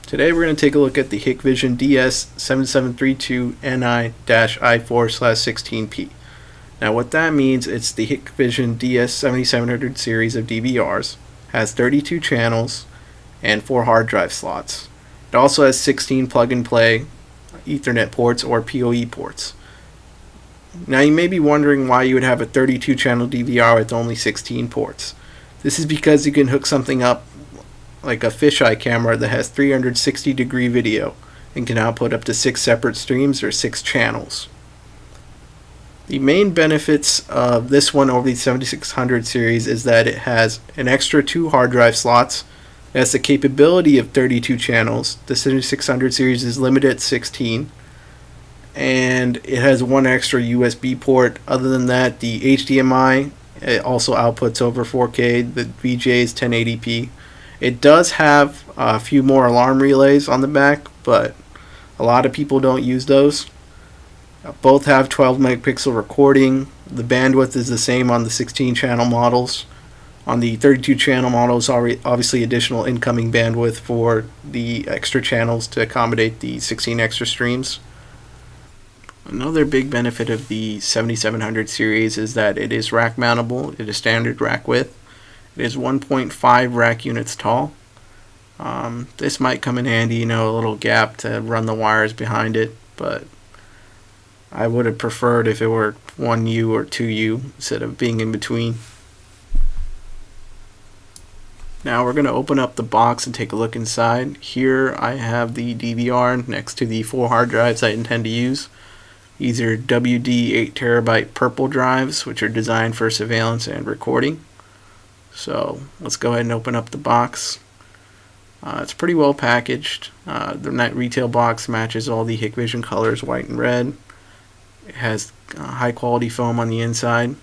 Today we're going to take a look at the Hikvision DS-7732NI-I4/16P. Now what that means, it's the Hikvision DS-7700 series of DVRs, has 32 channels and 4 hard drive slots. It also has 16 plug-and-play Ethernet ports or PoE ports. Now you may be wondering why you would have a 32 channel DVR with only 16 ports. This is because you can hook something up like a fisheye camera that has 360-degree video and can output up to 6 separate streams or 6 channels. The main benefits of this one over the 7600 series is that it has an extra 2 hard drive slots. It has the capability of 32 channels. The 7600 series is limited at 16. And it has 1 extra USB port. Other than that, the HDMI, it also outputs over 4K. The VGA is 1080p. It does have a few more alarm relays on the back, but a lot of people don't use those. Both have 12 megapixel recording. The bandwidth is the same on the 16 channel models. On the 32 channel models, obviously additional incoming bandwidth for the extra channels to accommodate the 16 extra streams. Another big benefit of the 7700 series is that it is rack mountable. It is standard rack width. It is 1.5 rack units tall. This might come in handy, a little gap to run the wires behind it, but I would have preferred if it were 1U or 2U instead of being in between. Now we're going to open up the box and take a look inside. Here I have the DVR next to the 4 hard drives I intend to use. These are WD 8TB purple drives, which are designed for surveillance and recording. So let's go ahead and open up the box. It's pretty well packaged. The net retail box matches all the Hikvision colors, white and red. It has high quality foam on the inside.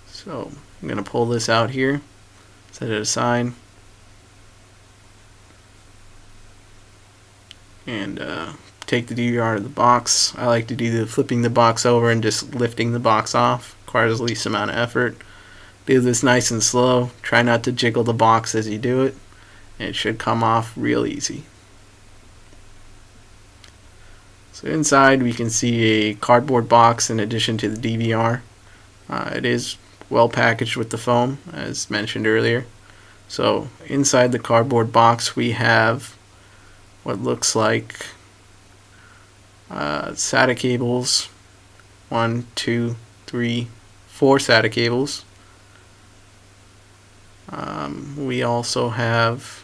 So I'm going to pull this out here, set it aside, and take the DVR out of the box. I like to do the flipping the box over and just lifting the box off. Requires the least amount of effort. Do this nice and slow. Try not to jiggle the box as you do it, and it should come off real easy. So inside we can see a cardboard box in addition to the DVR. It is well packaged with the foam, as mentioned earlier. So inside the cardboard box we have what looks like SATA cables. 1, 2, 3, 4 SATA cables. We also have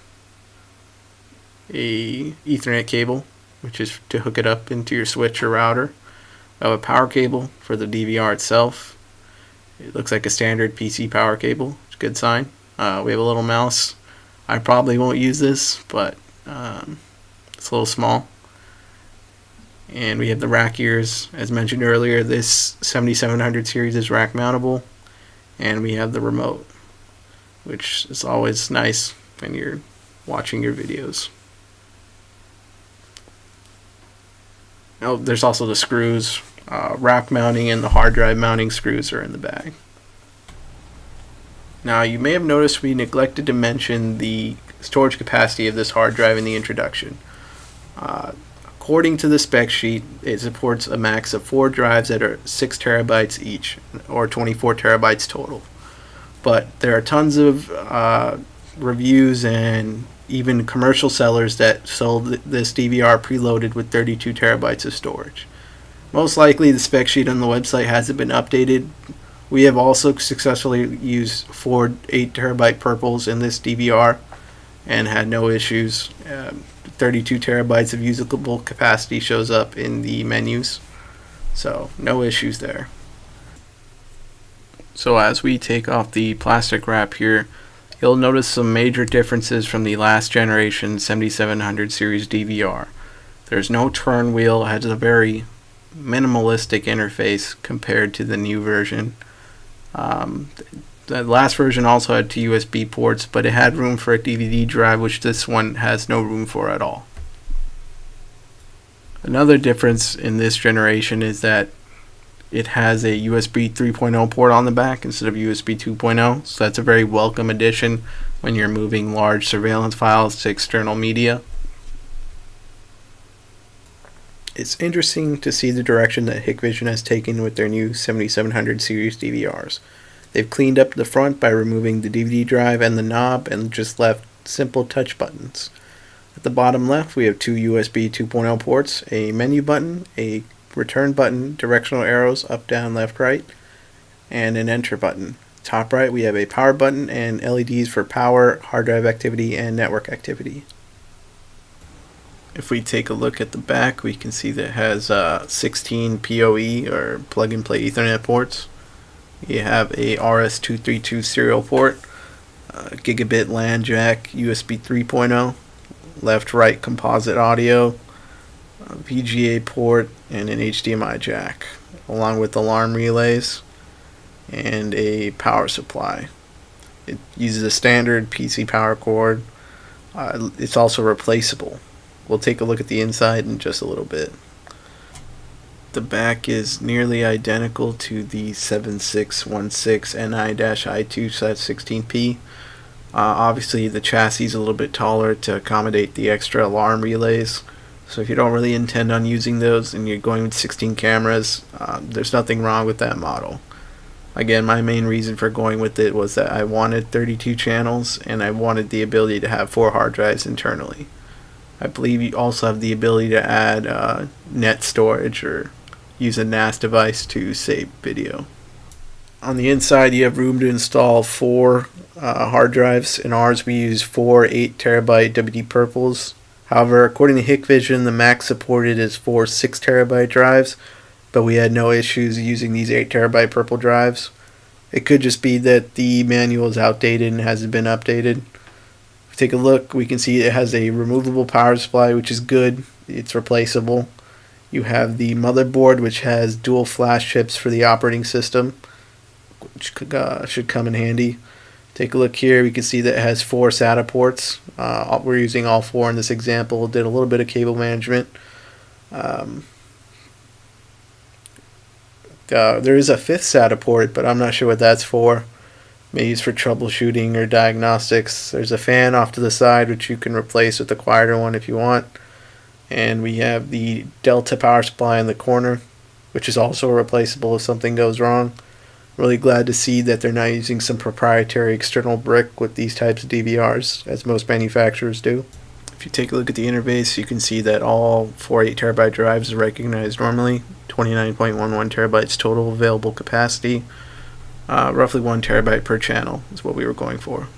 a Ethernet cable, which is to hook it up into your switch or router. I have a power cable for the DVR itself. It looks like a standard PC power cable. It's a good sign. We have a little mouse. I probably won't use this, but it's a little small. And we have the rack ears. As mentioned earlier, this 7700 series is rack mountable. And we have the remote, which is always nice when you're watching your videos. Oh, there's also the screws. Rack mounting and the hard drive mounting screws are in the bag. Now you may have noticed we neglected to mention the storage capacity of this hard drive in the introduction. According to the spec sheet, it supports a max of 4 drives that are 6 terabytes each, or 24 terabytes total. But there are tons of reviews and even commercial sellers that sold this DVR preloaded with 32 terabytes of storage. Most likely the spec sheet on the website hasn't been updated. We have also successfully used 4 8 terabyte purples in this DVR and had no issues. 32 terabytes of usable capacity shows up in the menus, so no issues there. So as we take off the plastic wrap here, you'll notice some major differences from the last generation 7700 series DVR. There's no turn wheel. It has a very minimalistic interface compared to the new version. The last version also had 2 USB ports, but it had room for a DVD drive, which this one has no room for at all. Another difference in this generation is that it has a USB 3.0 port on the back instead of USB 2.0, so that's a very welcome addition when you're moving large surveillance files to external media. It's interesting to see the direction that Hikvision has taken with their new 7700 series DVRs. They've cleaned up the front by removing the DVD drive and the knob and just left simple touch buttons. At the bottom left, we have two USB 2.0 ports, a menu button, a return button, directional arrows up, down, left, right, and an enter button. Top right, we have a power button and LEDs for power, hard drive activity, and network activity. If we take a look at the back, we can see that it has 16 PoE or plug-and-play Ethernet ports. You have a RS-232 serial port, gigabit LAN jack, USB 3.0, left-right composite audio, a VGA port, and an HDMI jack, along with alarm relays and a power supply. It uses a standard PC power cord. It's also replaceable. We'll take a look at the inside in just a little bit. The back is nearly identical to the 7616NI-I2/16P. Obviously the chassis is a little bit taller to accommodate the extra alarm relays. So if you don't really intend on using those and you're going with 16 cameras, there's nothing wrong with that model. Again, my main reason for going with it was that I wanted 32 channels and I wanted the ability to have 4 hard drives internally. I believe you also have the ability to add net storage or use a NAS device to save video. On the inside, you have room to install 4 hard drives. In ours, we use 4 8TB WD Purples. However, according to Hikvision, the max supported is 4 6TB drives, but we had no issues using these 8TB Purple drives. It could just be that the manual is outdated and hasn't been updated. Take a look, we can see it has a removable power supply, which is good. It's replaceable. You have the motherboard, which has dual flash chips for the operating system, which should come in handy. Take a look here, we can see that it has 4 SATA ports. We're using all 4 in this example. Did a little bit of cable management. There is a 5th SATA port, but I'm not sure what that's for. Maybe it's for troubleshooting or diagnostics. There's a fan off to the side, which you can replace with a quieter one if you want. And we have the Delta power supply in the corner, which is also replaceable if something goes wrong. Really glad to see that they're not using some proprietary external brick with these types of DVRs, as most manufacturers do. If you take a look at the interface, you can see that all 4 8TB drives are recognized normally. 29.11 terabytes total available capacity. Roughly 1 terabyte per channel is what we were going for.